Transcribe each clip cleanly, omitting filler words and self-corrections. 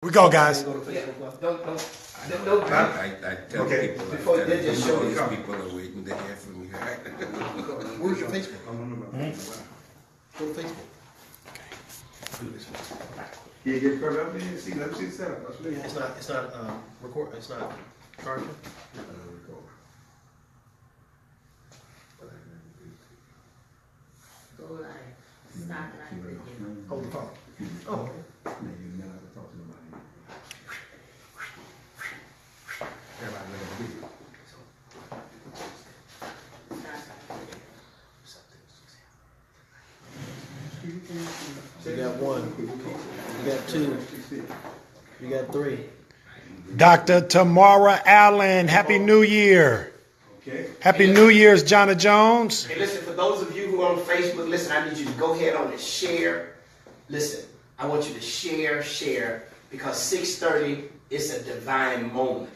We go, guys. Don't. I tell Okay. people, Before I tell they just them, show all me these come. people are waiting to hear from you. Where's your Facebook? Go to Facebook. Yeah, get further up there and see. Let me see the setup. It's not record. It's not charging. Go live. Stop live. Hold the phone. Oh. You got one. You got two. You got three. Dr. Tamara Allen, Happy New Year. Okay. Happy New Year's, Jonna Jones. Hey, listen, for those of you who are on Facebook, listen, I need you to go ahead on and share. Listen, I want you to share, because 6:30 is a divine moment.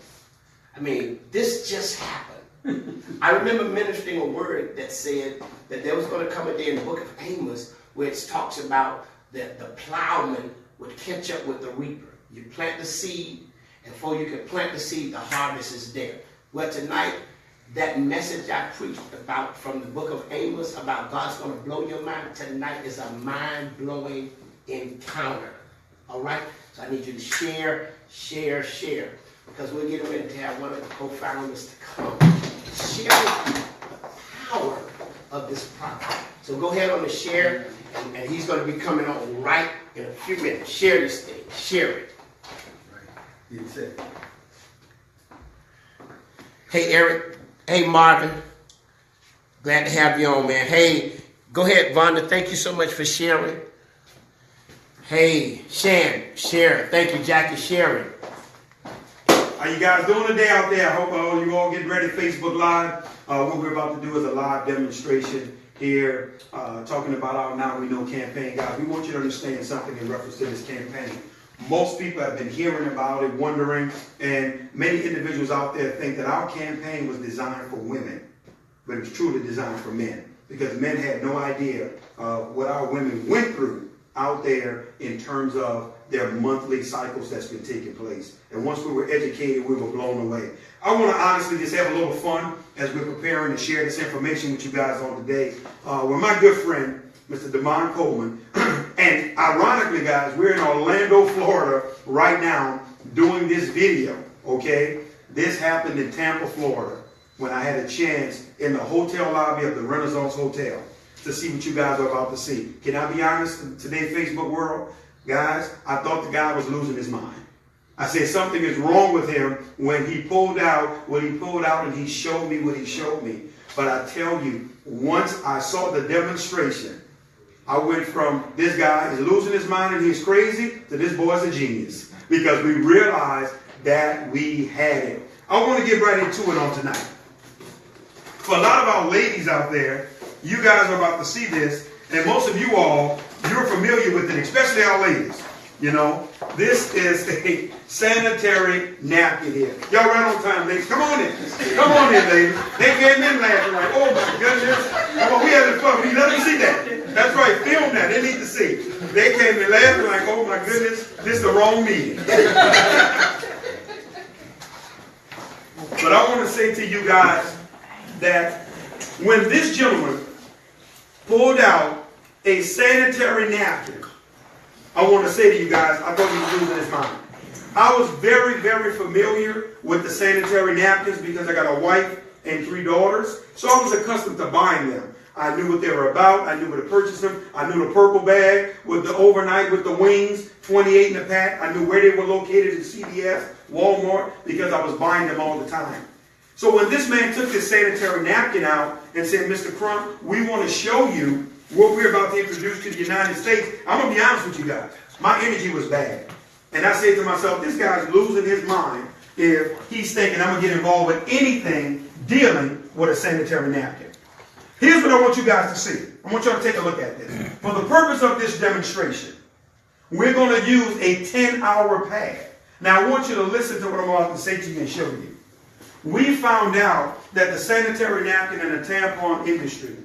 I mean, this just happened. I remember ministering a word that said that there was going to come a day in the book of Amos where it talks about that the plowman would catch up with the reaper. You plant the seed, and before you can plant the seed, the harvest is there. Well, tonight, that message I preached about from the book of Amos about God's going to blow your mind tonight is a mind-blowing encounter. All right? So I need you to share, because we're getting ready to have one of the co-founders to come. Share with you the power of this product. So go ahead on the share, and he's going to be coming on right in a few minutes. Share this thing. Share it. Hey, Eric. Hey, Marvin. Glad to have you on, man. Hey, go ahead, Vonda. Thank you so much for sharing. Hey, Shan, share. Thank you, Jackie, sharing. How you guys doing today out there? I hope you all getting ready Facebook Live. What we're about to do is a live demonstration here, talking about our Now We Know campaign. Guys, we want you to understand something in reference to this campaign. Most people have been hearing about it, wondering, and many individuals out there think that our campaign was designed for women, but it was truly designed for men, because men had no idea what our women went through out there in terms of their monthly cycles that's been taking place. And once we were educated, we were blown away. I want to honestly just have a little fun as we're preparing to share this information with you guys on today with my good friend, Mr. Devon Coleman. And ironically, guys, we're in Orlando, Florida right now doing this video, okay? This happened in Tampa, Florida, when I had a chance in the hotel lobby of the Renaissance Hotel to see what you guys are about to see. Can I be honest, today, Facebook world, guys, I thought the guy was losing his mind. I said something is wrong with him when he pulled out what he pulled out and he showed me what he showed me. But I tell you, once I saw the demonstration, I went from this guy is losing his mind and he's crazy to this boy's a genius, because we realized that we had it. I want to get right into it on tonight. For a lot of our ladies out there, you guys are about to see this, and most of you all, you're familiar with it, especially our ladies. You know, this is a sanitary napkin here. Y'all right on time, ladies. Come on in. Come on in, ladies. They came in laughing like, oh my goodness. Come on, we having fun. We let them see that. That's right. Film that. They need to see. They came in laughing like, oh my goodness, this is the wrong meeting. But I want to say to you guys that when this gentleman pulled out a sanitary napkin, I want to say to you guys, I thought he was losing his mind. I was very, very familiar with the sanitary napkins because I got a wife and 3 daughters, so I was accustomed to buying them. I knew what they were about. I knew where to purchase them. I knew the purple bag with the overnight with the wings, 28 in the pack. I knew where they were located at CVS, Walmart, because I was buying them all the time. So when this man took this sanitary napkin out and said, Mr. Crump, we want to show you what we're about to introduce to the United States, I'm going to be honest with you guys. My energy was bad. And I said to myself, this guy's losing his mind if he's thinking I'm going to get involved with anything dealing with a sanitary napkin. Here's what I want you guys to see. I want y'all to take a look at this. For the purpose of this demonstration, we're going to use a 10-hour pad. Now, I want you to listen to what I'm about to say to you and show you. We found out that the sanitary napkin and the tampon industry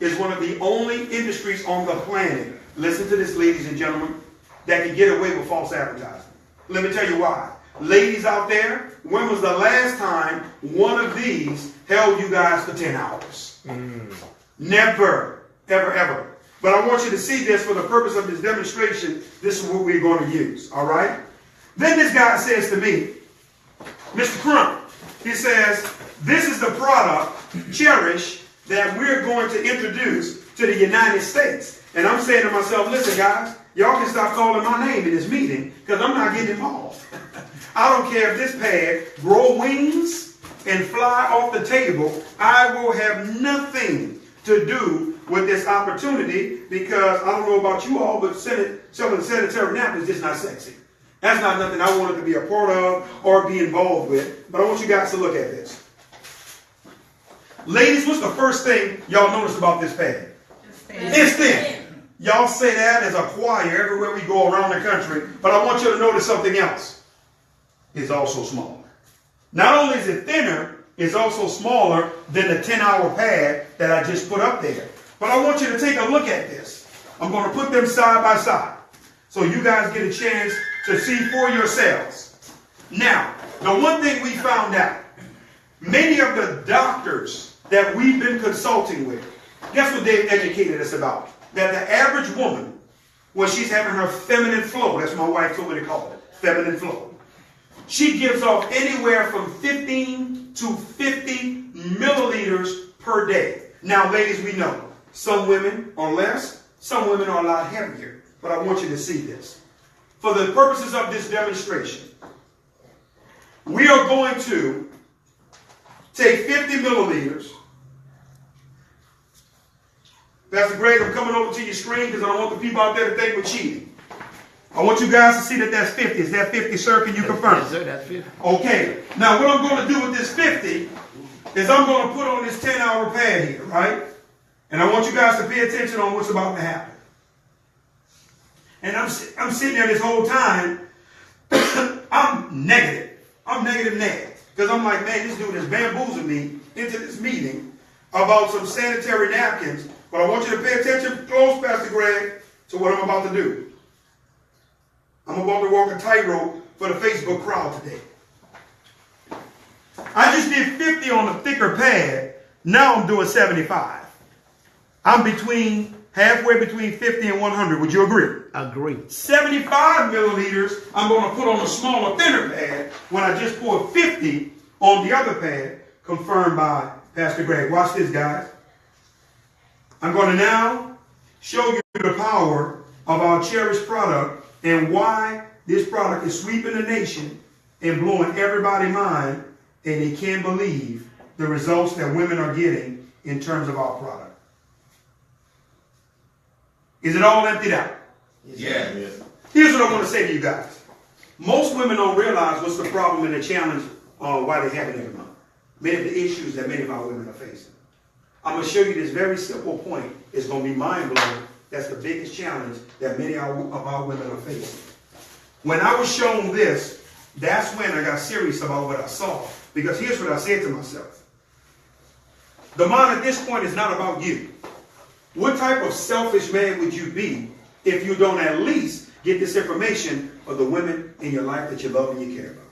is one of the only industries on the planet, listen to this, ladies and gentlemen, that can get away with false advertising. Let me tell you why. Ladies out there, when was the last time one of these held you guys for 10 hours? Never, ever, ever. But I want you to see this for the purpose of this demonstration. This is what we're going to use, all right? Then this guy says to me, Mr. Crump, he says, this is the product, Cherish, that we're going to introduce to the United States. And I'm saying to myself, listen, guys, y'all can stop calling my name in this meeting because I'm not getting involved. I don't care if this pad grow wings and fly off the table. I will have nothing to do with this opportunity because I don't know about you all, but selling sanitary napkins is just not sexy. That's not nothing I wanted to be a part of or be involved with. But I want you guys to look at this. Ladies, what's the first thing y'all notice about this pad? It's thin. Y'all say that as a choir everywhere we go around the country. But I want you to notice something else. It's also smaller. Not only is it thinner, it's also smaller than the 10-hour pad that I just put up there. But I want you to take a look at this. I'm going to put them side by side so you guys get a chance to see for yourselves. Now, the one thing we found out, many of the doctors that we've been consulting with, guess what they've educated us about? That the average woman, when she's having her feminine flow, that's my wife told me to call it, feminine flow, she gives off anywhere from 15 to 50 milliliters per day. Now, ladies, we know some women are less, some women are a lot heavier. But I want you to see this. For the purposes of this demonstration, we are going to take 50 milliliters. Pastor Greg, I'm coming over to your screen because I don't want the people out there to think we're cheating. I want you guys to see that that's 50. Is that 50, sir? Can you confirm? Yes, sir, that's 50. Okay. Now, what I'm going to do with this 50 is I'm going to put on this 10-hour pad here, right? And I want you guys to pay attention on what's about to happen. And I'm sitting there this whole time. I'm negative. I'm negative. Because I'm like, man, this dude has bamboozled me into this meeting about some sanitary napkins. But I want you to pay attention close, Pastor Greg, to what I'm about to do. I'm about to walk a tightrope for the Facebook crowd today. I just did 50 on the thicker pad. Now I'm doing 75. I'm halfway between 50 and 100. Would you agree? Agree. 75 milliliters I'm going to put on a smaller, thinner pad when I just poured 50 on the other pad, confirmed by Pastor Greg. Watch this, guys. I'm going to now show you the power of our Cherish product and why this product is sweeping the nation and blowing everybody's mind, and they can't believe the results that women are getting in terms of our product. Is it all emptied out? Yeah. Here's what I want to say to you guys. Most women don't realize what's the problem and the challenge why they have it every month. Many of the issues that many of our women are facing. I'm going to show you this very simple point. It's going to be mind-blowing. That's the biggest challenge that many of our women are facing. When I was shown this, that's when I got serious about what I saw. Because here's what I said to myself. The mind at this point is not about you. What type of selfish man would you be if you don't at least get this information for the women in your life that you love and you care about?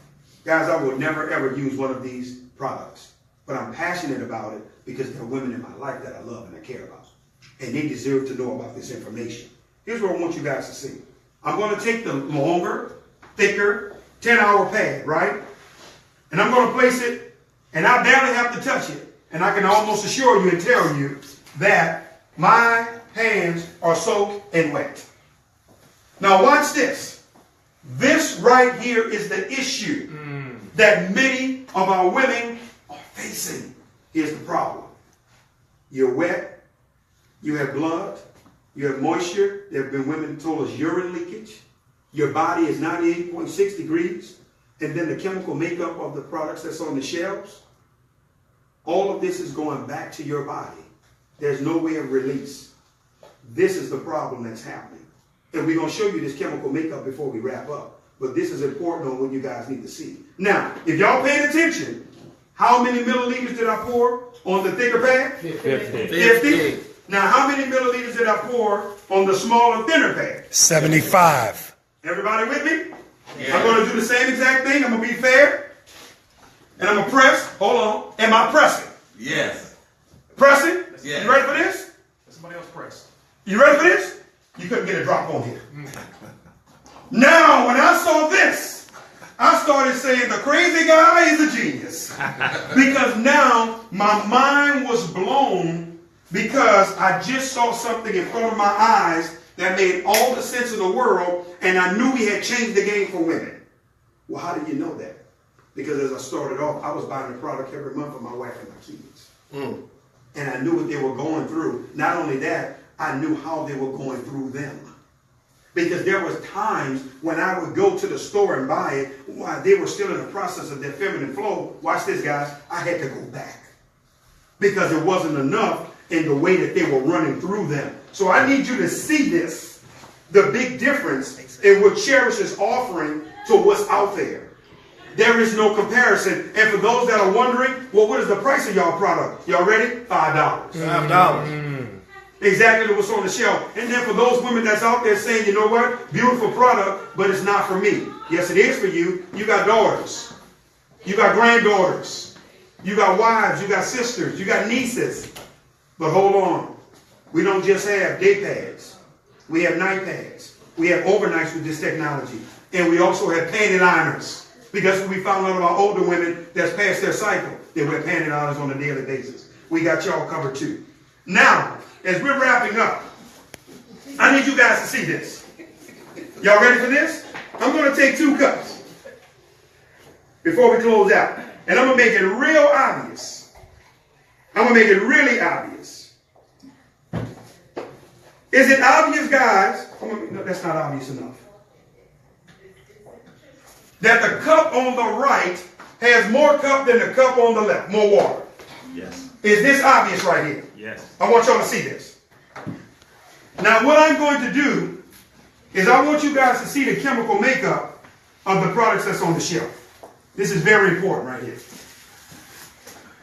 Guys, I would never ever use one of these products. But I'm passionate about it because there are women in my life that I love and I care about. And they deserve to know about this information. Here's what I want you guys to see. I'm going to take the longer, thicker, 10-hour pad, right? And I'm going to place it, and I barely have to touch it. And I can almost assure you and tell you that my hands are soaked and wet. Now watch this. This right here is the issue that many of our women are facing. Here's the problem. You're wet. You have blood. You have moisture. There have been women who told us urine leakage. Your body is 98.6 degrees. And then the chemical makeup of the products that's on the shelves. All of this is going back to your body. There's no way of release. This is the problem that's happening. And we're going to show you this chemical makeup before we wrap up. But this is important on what you guys need to see. Now, if y'all paying attention, how many milliliters did I pour on the thicker pad? 50. Now, how many milliliters did I pour on the smaller, thinner pad? 75. Everybody with me? I'm going to do the same exact thing. I'm going to be fair. And I'm going to press. Hold on. Am I pressing? Yes. Pressing? Yeah. You ready for this? Somebody else press. You ready for this? You couldn't get a drop on here. Now, when I saw this, I started saying the crazy guy is a genius. Because now my mind was blown because I just saw something in front of my eyes that made all the sense in the world, and I knew we had changed the game for women. Well, how did you know that? Because as I started off, I was buying a product every month for my wife and my kids. And I knew what they were going through. Not only that, I knew how they were going through them. Because there was times when I would go to the store and buy it, while they were still in the process of their feminine flow. Watch this, guys. I had to go back. Because it wasn't enough in the way that they were running through them. So I need you to see this, the big difference in what Cherish is offering to what's out there. There is no comparison. And for those that are wondering, well, what is the price of y'all product? Y'all ready? $5. $5. Exactly what's on the shelf. And then for those women that's out there saying, you know what? Beautiful product, but it's not for me. Yes, it is for you. You got daughters. You got granddaughters. You got wives. You got sisters. You got nieces. But hold on. We don't just have day pads. We have night pads. We have overnights with this technology. And we also have panty liners. Because we found out about older women that's past their cycle. They wear panty liners on a daily basis. We got y'all covered too. Now, as we're wrapping up, I need you guys to see this. Y'all ready for this? I'm going to take 2 cups before we close out. And I'm going to make it real obvious. I'm going to make it really obvious. Is it obvious, guys? No, that's not obvious enough. That the cup on the right has more cup than the cup on the left. More water. Yes. Is this obvious right here? Yes. I want y'all to see this. Now what I'm going to do is I want you guys to see the chemical makeup of the products that's on the shelf. This is very important right here.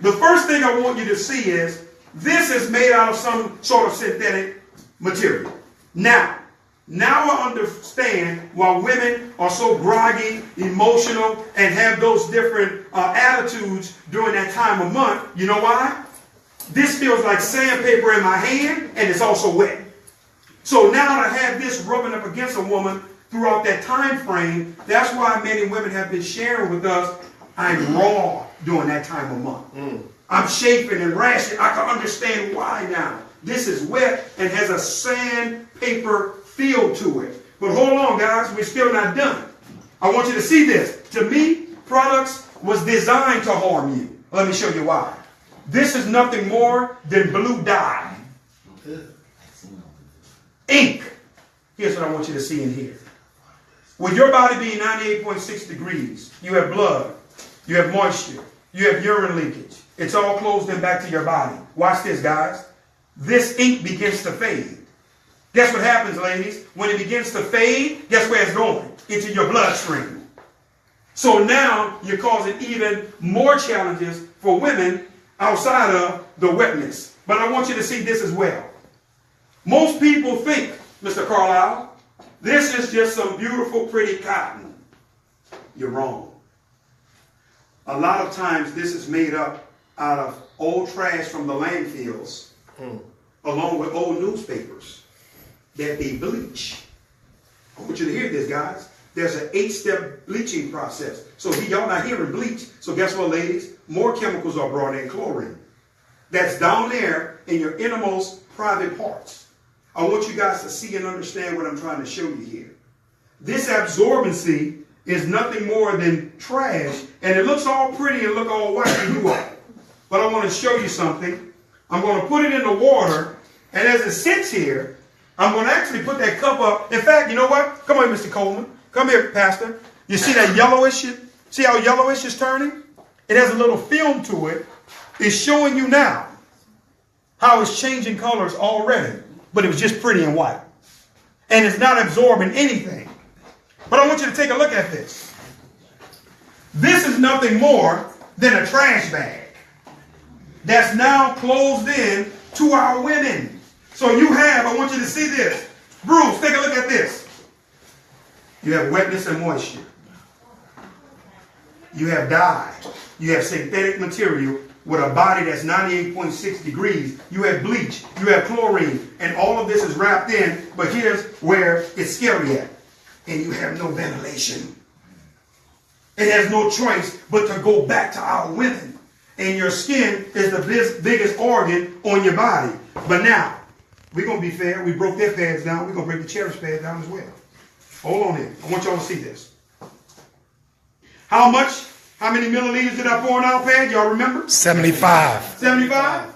The first thing I want you to see is this is made out of some sort of synthetic material. Now I understand why women are so groggy, emotional, and have those different attitudes during that time of month. You know why? This feels like sandpaper in my hand, and it's also wet. So now to have this rubbing up against a woman throughout that time frame, that's why many women have been sharing with us, I'm raw during that time of month. I'm chafing and rashing. I can understand why now. This is wet and has a sandpaper feel to it. But hold on, guys. We're still not done. I want you to see this. To me, products was designed to harm you. Let me show you why. This is nothing more than blue dye. Ink. Here's what I want you to see in here. With your body being 98.6 degrees, you have blood, you have moisture, you have urine leakage. It's all closed in back to your body. Watch this, guys. This ink begins to fade. Guess what happens, ladies? When it begins to fade, guess where it's going? Into your bloodstream. So now you're causing even more challenges for women outside of the wetness. But I want you to see this as well. Most people think, Mr. Carlisle, this is just some beautiful, pretty cotton. You're wrong. A lot of times this is made up out of old trash from the landfills, along with old newspapers that they bleach. I want you to hear this, guys. There's an 8-step bleaching process. So y'all not hearing bleach. So guess what, ladies? More chemicals are brought in, chlorine. That's down there in your innermost private parts. I want you guys to see and understand what I'm trying to show you here. This absorbency is nothing more than trash, and it looks all pretty and look all white to you all. But I want to show you something. I'm going to put it in the water, and as it sits here, I'm going to actually put that cup up. In fact, you know what? Come on, Mr. Coleman. Come here, Pastor. You see that yellowish? See how yellowish is turning? It has a little film to it. It's showing you now how it's changing colors already. But it was just pretty and white. And it's not absorbing anything. But I want you to take a look at this. This is nothing more than a trash bag that's now closed in to our women. So you have, I want you to see this. Bruce, take a look at this. You have wetness and moisture. you have dye, you have synthetic material with a body that's 98.6 degrees, you have bleach, you have chlorine, and all of this is wrapped in, but here's where it's scary at. And you have no ventilation. It has no choice but to go back to our women. And your skin is the biggest organ on your body. But now, we're going to be fair. We broke their pads down. We're going to break the Cherish pads down as well. Hold on here. I want y'all to see this. How many milliliters did I pour in our pad? Y'all remember? 75. 75?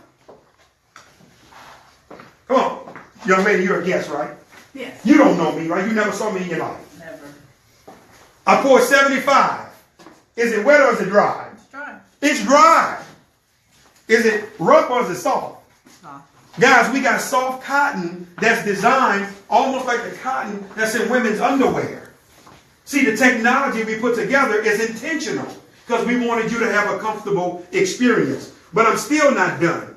Come on. Young lady, you're a guest, right? Yes. You don't know me, right? You never saw me in your life. Never. I poured 75. Is it wet or is it dry? It's dry. It's dry. Is it rough or is it soft? Soft. Guys, we got soft cotton that's designed almost like the cotton that's in women's underwear. See, the technology we put together is intentional because we wanted you to have a comfortable experience. But I'm still not done.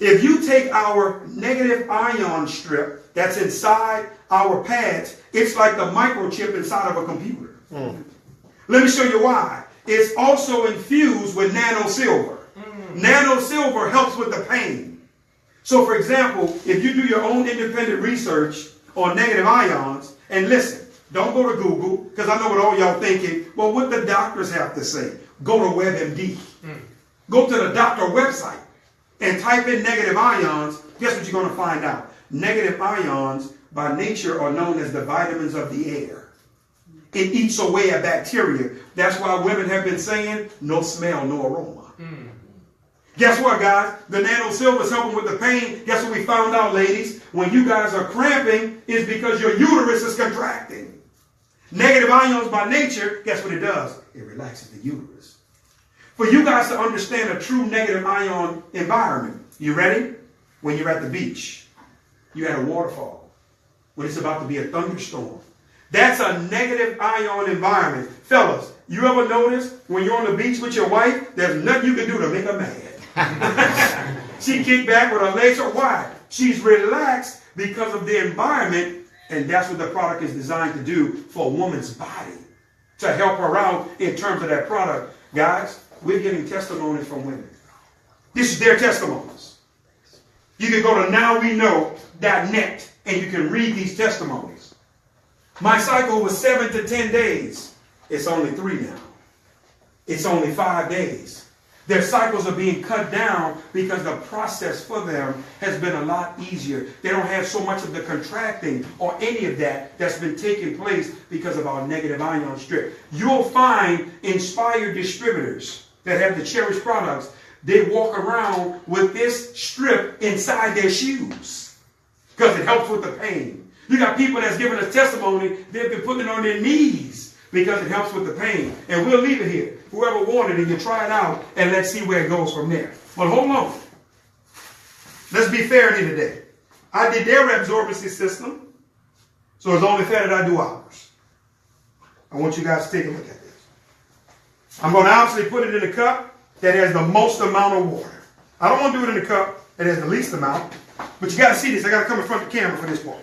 If you take our negative ion strip that's inside our pads, it's like the microchip inside of a computer. Let me show you why. It's also infused with nano silver. Nano silver helps with the pain. So, for example, if you do your own independent research on negative ions, and listen, don't go to Google, because I know what all y'all thinking, well, what the doctors have to say. Go to WebMD. Go to the doctor website and type in negative ions. Guess what you're going to find out? Negative ions, by nature, are known as the vitamins of the air. It eats away at bacteria. That's why women have been saying, no smell, no aroma. Guess what, guys? The nano silver is helping with the pain. Guess what we found out, ladies? When you guys are cramping, it's because your uterus is contracting. Negative ions by nature, guess what it does? It relaxes the uterus. For you guys to understand a true negative ion environment, you ready? When you're at the beach, you're at a waterfall, when it's about to be a thunderstorm. That's a negative ion environment. Fellas, you ever notice when you're on the beach with your wife, there's nothing you can do to make her mad. She kicked back with her legs. Or why? She's relaxed because of the environment, and that's what the product is designed to do for a woman's body, to help her out in terms of that product. Guys, we're getting testimonies from women. This is their testimonies. You can go to nowweknow.net and you can read these testimonies. My cycle was 7 to 10 days. It's only 3 now. It's only 5 days. Their cycles are being cut down because the process for them has been a lot easier. They don't have so much of the contracting or any of that that's been taking place because of our negative ion strip. You'll find inspired distributors that have the Cherish products. They walk around with this strip inside their shoes because it helps with the pain. You got people that's giving us testimony, they've been putting it on their knees because it helps with the pain. And we'll leave it here. Whoever wanted it, you try it out, and let's see where it goes from there. But hold on. Let's be fair here today. I did their absorbency system, so it's only fair that I do ours. I want you guys to take a look at this. I'm going to obviously put it in a cup that has the most amount of water. I don't want to do it in a cup that has the least amount, but you got to see this. I got to come in front of the camera for this part.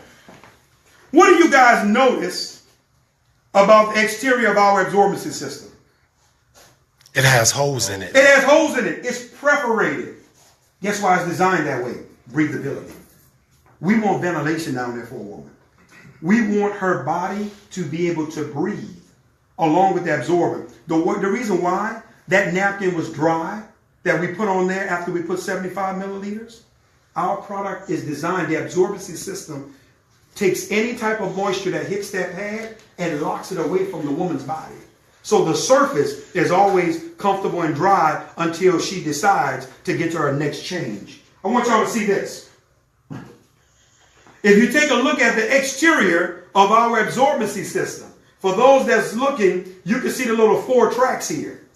What do you guys notice about the exterior of our absorbency system? It has holes in it. It has holes in it. It's perforated. Guess why it's designed that way? Breathability. We want ventilation down there for a woman. We want her body to be able to breathe along with the absorbent. The reason why that napkin was dry that we put on there after we put 75 milliliters, our product is designed, the absorbency system takes any type of moisture that hits that pad and locks it away from the woman's body. So the surface is always comfortable and dry until she decides to get to her next change. I want y'all to see this. If you take a look at the exterior of our absorbency system, for those that's looking, you can see the little 4 tracks here.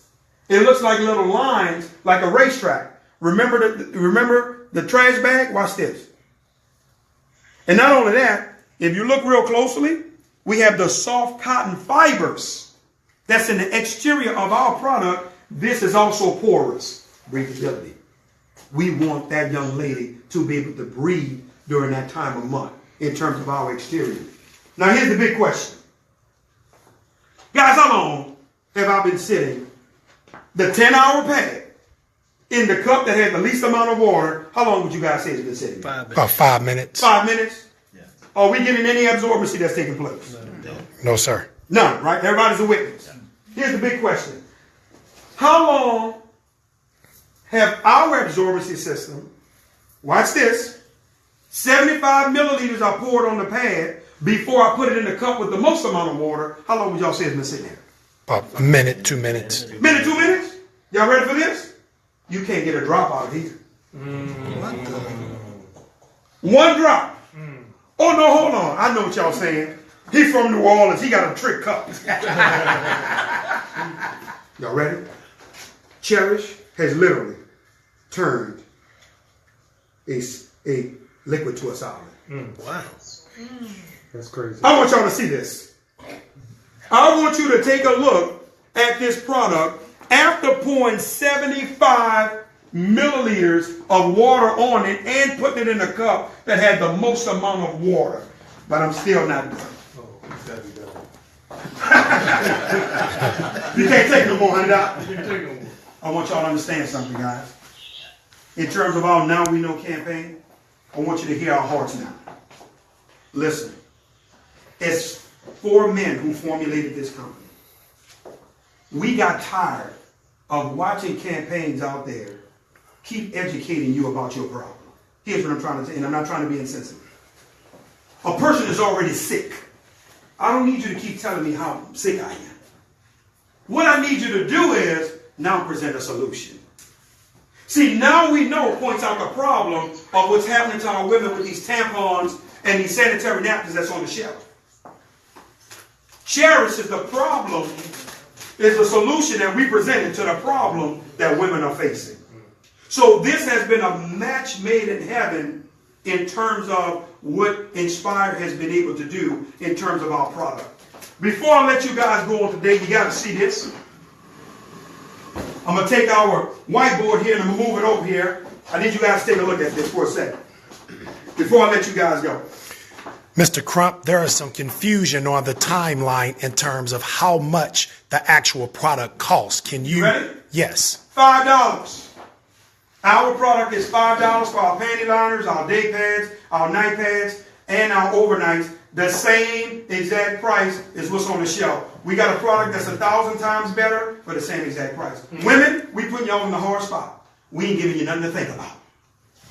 It looks like little lines, like a racetrack. Remember the trash bag? Watch this. And not only that, if you look real closely, we have the soft cotton fibers that's in the exterior of our product. This is also porous. Breathability. We want that young lady to be able to breathe during that time of month in terms of our exterior. Now here's the big question. Guys, how long have I been sitting the 10-hour pad in the cup that had the least amount of water, how long would you guys say it's been sitting? 5 minutes. About 5 minutes. 5 minutes? Yeah. Are we getting any absorbency that's taking place? No, sir. None, right? Everybody's a witness. Here's the big question. How long have our absorbency system, watch this, 75 milliliters are poured on the pad before I put it in the cup with the most amount of water. How long would y'all say it's been sitting there? About a minute, 2 minutes. Minute, 2 minutes? Y'all ready for this? You can't get a drop out of here. One drop. Oh, no, hold on. I know what y'all saying. He's from New Orleans. He got a trick cup. Y'all ready? Cherish has literally turned a liquid to a solid. Wow. That's crazy. I want y'all to see this. I want you to take a look at this product after pouring 75 milliliters of water on it and putting it in a cup that had the most amount of water. But I'm still not done. You can't take no more, $100. I want y'all to understand something, guys. In terms of our Now We Know campaign, I want you to hear our hearts now. Listen, it's 4 men who formulated this company. We got tired of watching campaigns out there keep educating you about your problem. Here's what I'm trying to say, and I'm not trying to be insensitive. A person is already sick. I don't need you to keep telling me how sick I am. What I need you to do is now present a solution. See, Now We Know points out the problem of what's happening to our women with these tampons and these sanitary napkins that's on the shelf. Cherish is the problem, is the solution that we presented to the problem that women are facing. So this has been a match made in heaven in terms of what Inspire has been able to do in terms of our product. Before I let you guys go on today, you got to see this. I'm going to take our whiteboard here and I'm going to move it over here. I need you guys to take a look at this for a second before I let you guys go. Mr. Crump, there is some confusion on the timeline in terms of how much the actual product costs. Can you? Ready? Yes. $5. Our product is $5 for our panty liners, our day pads, our night pads, and our overnights. The same exact price is what's on the shelf. We got a product that's 1,000 times better for the same exact price. Women, we putting y'all in the hard spot. We ain't giving you nothing to think about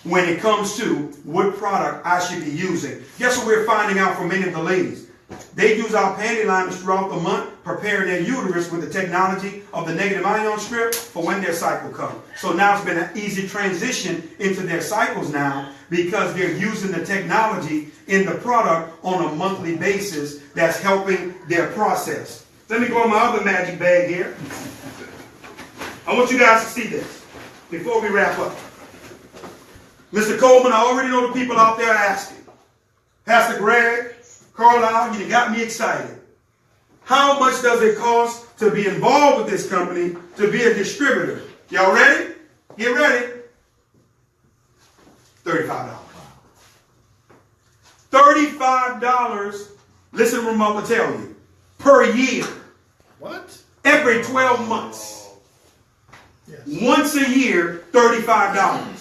when it comes to what product I should be using. Guess what we're finding out from many of the ladies? They use our panty liners throughout the month, preparing their uterus with the technology of the negative ion strip for when their cycle comes. So now it's been an easy transition into their cycles now because they're using the technology in the product on a monthly basis that's helping their process. Let me go in my other magic bag here. I want you guys to see this before we wrap up. Mr. Coleman, I already know the people out there asking. Pastor Greg, Carlisle, you got me excited. How much does it cost to be involved with this company, to be a distributor? Y'all ready? Get ready. $35. $35, listen to what I'm about to tell you, per year. What? Every 12 months. Yes. Once a year, $35.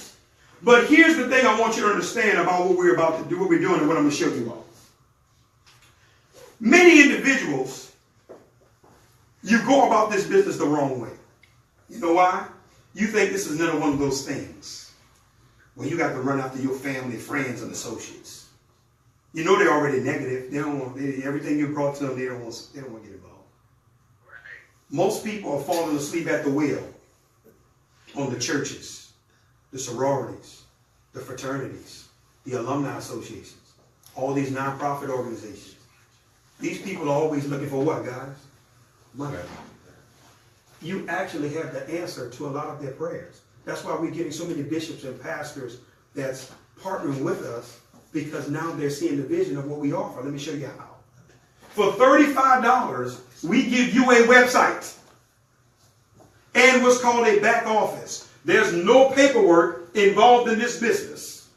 But here's the thing I want you to understand about what we're about to do, what we're doing, and what I'm going to show you all. Many individuals, you go about this business the wrong way. You know why? You think this is another one of those things where you got to run after your family, friends, and associates. You know they're already negative. They don't want everything you brought to them. They don't want to get involved. Most people are falling asleep at the wheel on the churches, the sororities, the fraternities, the alumni associations, all these nonprofit organizations. These people are always looking for what, guys? Money. You actually have the answer to a lot of their prayers. That's why we're getting so many bishops and pastors that's partnering with us, because now they're seeing the vision of what we offer. Let me show you how. For $35, we give you a website and what's called a back office. There's no paperwork involved in this business.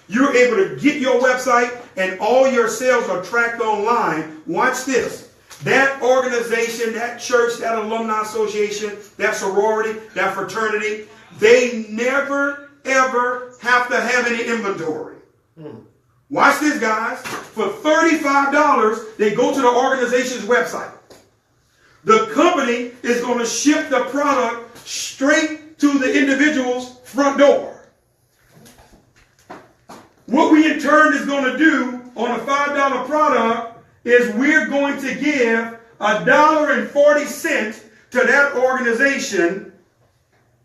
You're able to get your website and all your sales are tracked online. Watch this. that organization, that church, that alumni association, that sorority, that fraternity, they never, ever have to have any inventory. Watch this, guys. For $35, they go to the organization's website. The company is going to ship the product straight to the individual's front door. What we in turn is going to do on a $5 product is we're going to give $1.40 to that organization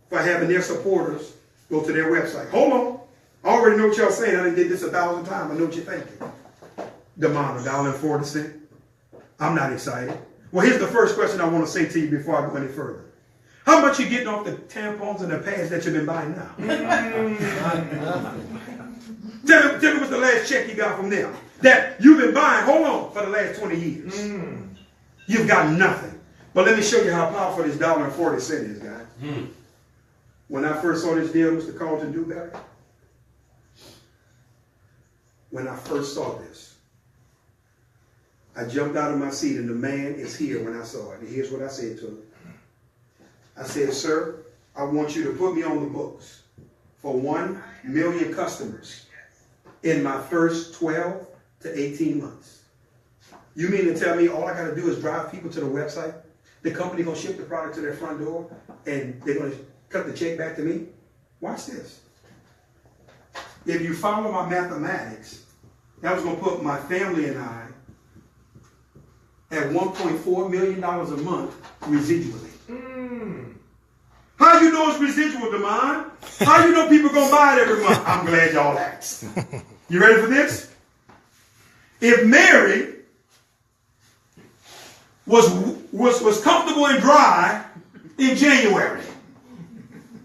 for having their supporters go to their website. Hold on. I already know what y'all saying. I done did this 1,000 times. I know what you're thinking. Demand $1.40. I'm not excited. Well, here's the first question I want to say to you before I go any further. How much you getting off the tampons and the pads that you've been buying now? Tell me what's the last check you got from them that you've been buying, hold on, for the last 20 years. You've got nothing. But let me show you how powerful this $1.40 is, guys. When I first saw this deal, Mr. Carlton Dewberry, when I first saw this, I jumped out of my seat and the man is here when I saw it. And here's what I said to him. I said, sir, I want you to put me on the books for 1 million customers in my first 12 to 18 months. You mean to tell me all I got to do is drive people to the website? The company going to ship the product to their front door and they're going to cut the check back to me? Watch this. If you follow my mathematics, that was going to put my family and I at $1.4 million a month residually. How you know it's residual demand? How you know people going to buy it every month? I'm glad y'all asked. You ready for this? If Mary was comfortable and dry in January,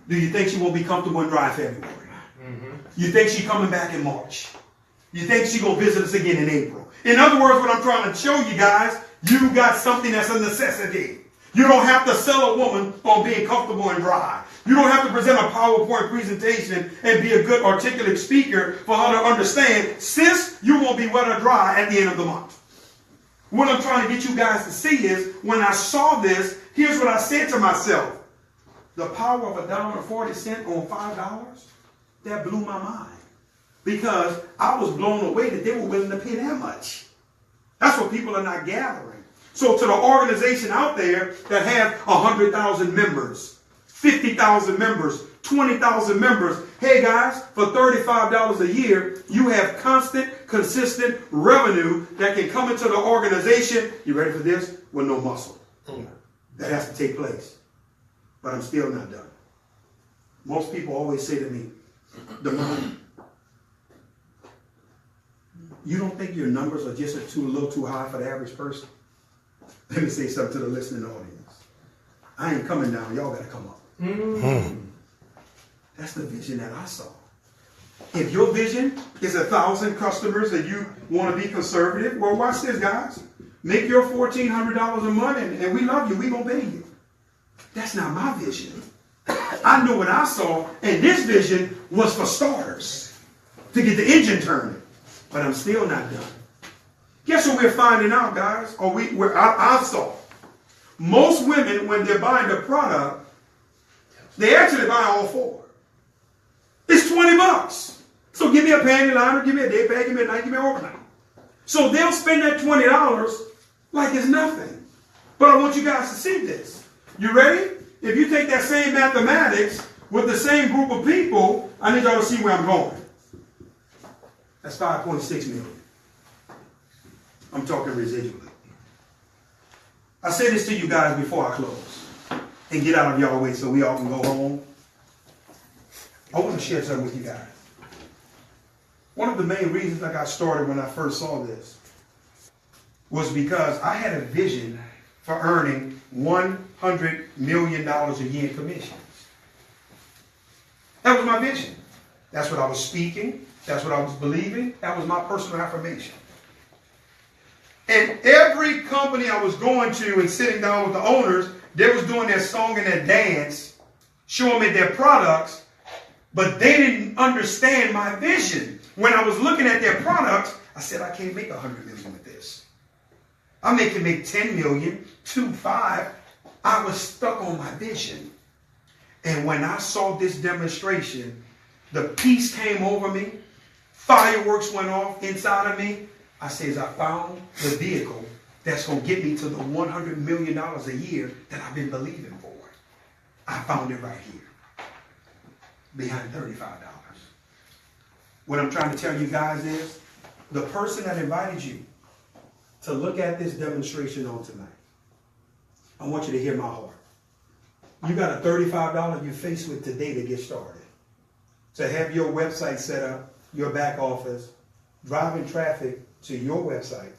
do you think she won't be comfortable and dry in February? You think she's coming back in March? You think she's going to visit us again in April? In other words, what I'm trying to show you guys, you got something that's a necessity. You don't have to sell a woman on being comfortable and dry. You don't have to present a PowerPoint presentation and be a good articulate speaker for her to understand, sis, you won't be wet or dry at the end of the month. What I'm trying to get you guys to see is, when I saw this, here's what I said to myself. The power of $1.40 on $5, that blew my mind. Because I was blown away that they were willing to pay that much. That's what people are not gathering. So to the organization out there that have 100,000 members, 50,000 members, 20,000 members, hey guys, for $35 a year, you have constant, consistent revenue that can come into the organization, you ready for this, with no muscle. That has to take place. But I'm still not done. Most people always say to me, the money. You don't think your numbers are just a little too high for the average person? Let me say something to the listening audience. I ain't coming down. Y'all got to come up. That's the vision that I saw. If your vision is 1,000 customers and you want to be conservative, well, watch this, guys. Make your $1,400 a month and we love you. We going to pay you. That's not my vision. I knew what I saw, and this vision was for starters, to get the engine turning. But I'm still not done. Guess what we're finding out, guys? Or I saw. Most women, when they're buying the product, they actually buy all four. It's $20. So give me a panty liner, give me a day pad, give me a night, give me an overnight. So they'll spend that $20 like it's nothing. But I want you guys to see this. You ready? If you take that same mathematics with the same group of people, I need y'all to see where I'm going. That's 5.6 million. I'm talking residually. I say this to you guys before I close and get out of y'all way so we all can go home. I want to share something with you guys. One of the main reasons I got started when I first saw this was because I had a vision for earning $100 million a year in commissions. That was my vision. That's what I was speaking. That's what I was believing. That was my personal affirmation. And every company I was going to and sitting down with the owners, they was doing their song and their dance, showing me their products, but they didn't understand my vision. When I was looking at their products, I said, I can't make $100 million with this. I can make 10 million, 2.5. I was stuck on my vision. And when I saw this demonstration, the peace came over me. Fireworks went off inside of me. I says, I found the vehicle that's going to get me to the $100 million a year that I've been believing for. I found it right here, behind $35. What I'm trying to tell you guys is, the person that invited you to look at this demonstration on tonight, I want you to hear my heart. You got a $35 you're faced with today to get started. To have your website set up, your back office, driving traffic to your website,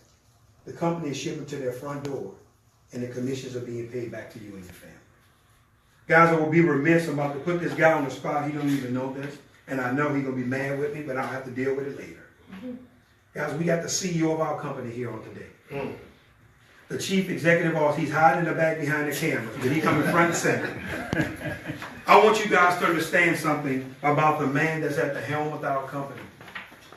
the company is shipping to their front door, and the commissions are being paid back to you and your family. Guys, I will be remiss. I'm about to put this guy on the spot. He don't even know this. And I know he's going to be mad with me, but I'll have to deal with it later. Guys, we got the CEO of our company here on today. The chief executive officer, he's hiding in the back behind the camera, but he coming front and center. I want you guys to understand something about the man that's at the helm of our company.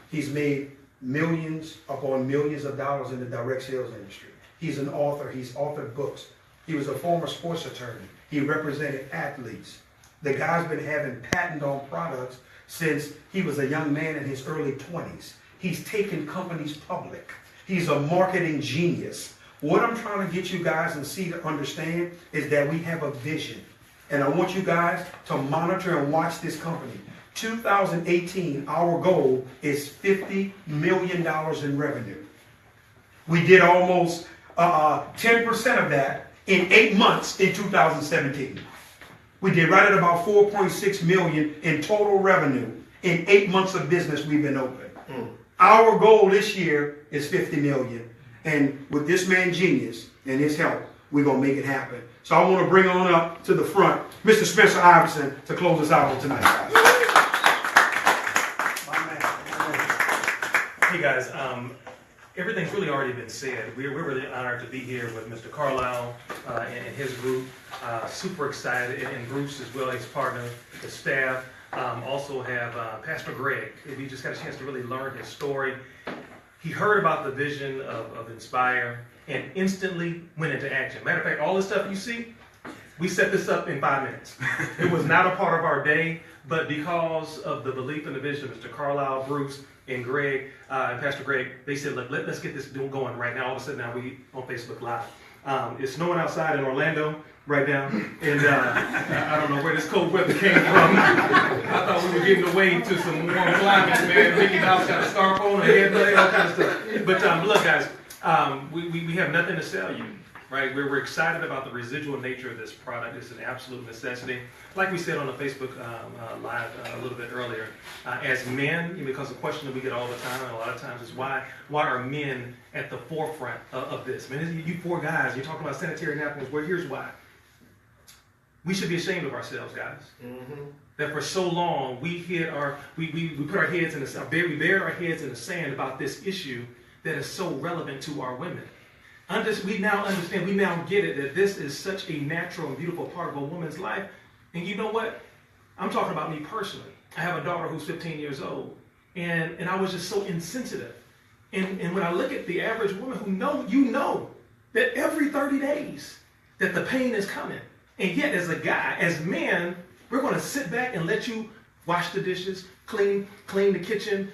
He's made millions upon millions of dollars in the direct sales industry. He's an author. He's authored books. He was a former sports attorney. He represented athletes. The guy's been having patent on products since he was a young man in his early 20s. He's taken companies public. He's a marketing genius. What I'm trying to get you guys and see to understand is that we have a vision. And I want you guys to monitor and watch this company. 2018, our goal is $50 million in revenue. We did almost 10% of that in 8 months in 2017. We did right at about 4.6 million in total revenue in 8 months of business we've been open. Our goal this year is 50 million. And with this man genius and his help, we're going to make it happen. So I want to bring on up to the front Mr. Spencer Iverson to close us out for tonight, guys. Hey guys, everything's really already been said. We're really honored to be here with Mr. Carlisle and his group. Super excited, and Bruce as well, his partner, the staff. Also have Pastor Greg. We just got a chance to really learn his story. He heard about the vision of Inspire and instantly went into action. Matter of fact, all the stuff you see, we set this up in 5 minutes. It was not a part of our day, but because of the belief in the vision of Mr. Carlisle, Bruce, and Greg, and Pastor Greg, they said, look, let's get this going right now. All of a sudden now we on Facebook Live. It's snowing outside in Orlando right now, and I don't know where this cold weather came from. I thought we were getting away to some warm climates, man. Mickey Mouse got a styrofoam, a headband, all kind of stuff. But look, guys, we have nothing to sell you, right? We're excited about the residual nature of this product. It's an absolute necessity. Like we said on the Facebook Live a little bit earlier, as men, because the question that we get all the time, and a lot of times, is why are men at the forefront of this? Man, you four guys, you're talking about sanitary napkins. Well, here's why. We should be ashamed of ourselves, guys. That for so long we put our heads in the we buried our heads in the sand about this issue that is so relevant to our women. We now understand, we now get it, that this is such a natural and beautiful part of a woman's life. And you know what? I'm talking about me personally. I have a daughter who's 15 years old, and I was just so insensitive. And when I look at the average woman who know that every 30 days that the pain is coming. And yet, as a guy, as men, we're going to sit back and let you wash the dishes, clean the kitchen,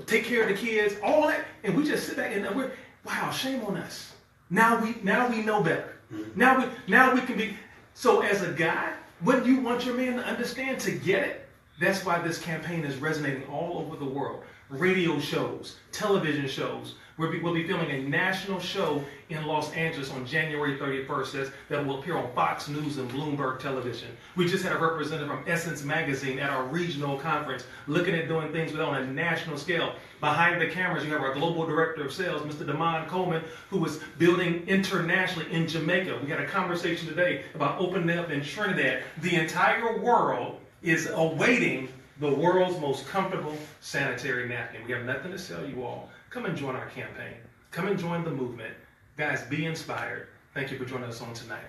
take care of the kids, all that, and we just sit back and we're, wow, shame on us. Now we know better. Now we can be. So as a guy, wouldn't you want your man to understand, to get it? That's why this campaign is resonating all over the world. Radio shows, television shows. We'll be filming a national show in Los Angeles on January 31st that will appear on Fox News and Bloomberg Television. We just had a representative from Essence Magazine at our regional conference looking at doing things on a national scale. Behind the cameras, you have our global director of sales, Mr. Damon Coleman, who is building internationally in Jamaica. We had a conversation today about opening up in Trinidad. The entire world is awaiting the world's most comfortable sanitary napkin. We have nothing to sell you all. Come and join our campaign. Come and join the movement. Guys, be inspired. Thank you for joining us on tonight.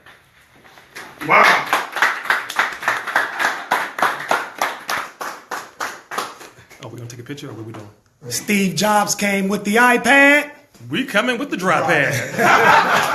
Wow. Oh, we're going to take a picture, or what are we doing? Steve Jobs came with the iPad. We coming with the Dri-Pad.